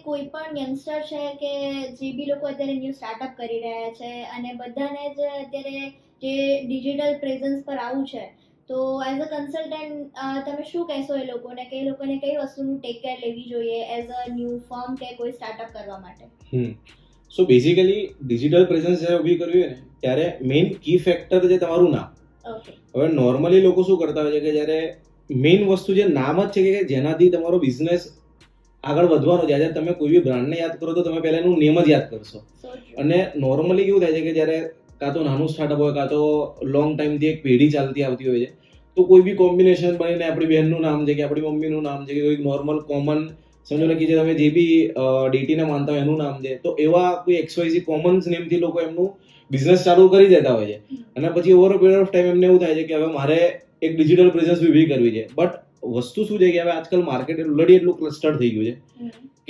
કોઈ પણ યંગસ્ટર છે કે જે બી લોકો અત્યારે ન્યૂ સ્ટાર્ટઅપ કરી રહ્યા છે અને બધાને જ અત્યારે જે ડિજિટલ પ્રેઝન્સ પર આવું છે, તો એઝ અ કન્સલ્ટન્ટ તમે શું કહેશો એ લોકોને કે એ લોકોને કઈ વસ્તુનું ટેક કેર લેવી જોઈએ એઝ અ ન્યૂ ફર્મ કે કોઈ સ્ટાર્ટઅપ કરવા માટે? સો બેઝિકલી ડિજિટલ પ્રેઝન્સ જ્યારે ઊભી કરવી હોય ને ત્યારે મેઇન કી ફેક્ટર છે તમારું નામ. ઓકે. હવે નોર્મલી લોકો શું કરતા હોય છે કે જ્યારે મેઇન વસ્તુ જે નામ જ છે કે જેનાથી તમારો બિઝનેસ આગળ વધવાનો છે. જ્યારે તમે કોઈ બી બ્રાન્ડને યાદ કરો તો તમે પહેલા એનું નેમ જ યાદ કરશો. અને નોર્મલી કેવું થાય છે કે જ્યારે કાં તો નાનું સ્ટાર્ટઅપ હોય કાં તો લોંગ ટાઈમથી એક પેઢી ચાલતી આવતી હોય છે, તો કોઈ બી કોમ્બિનેશન બનીને આપણી બહેનનું નામ છે કે આપણી મમ્મીનું નામ છે કે કોઈ નોર્મલ કોમન સમજો ને કે જે તમે જે બી ડીટીને માનતા હોય એનું નામ છે, તો એવા કોઈ XYZ કોમન નેમથી લોકો એમનું બિઝનેસ ચાલુ કરી દેતા હોય છે. અને પછી over a period of time એમને એવું થાય છે કે હવે મારે એક ડિજિટલ પ્રેઝન્સ ઊભી કરવી છે. બટ વસ્તુ શું છે કે હવે આજકાલ માર્કેટ ઓલરેડી એટલું ક્લસ્ટર થઈ ગયું છે કે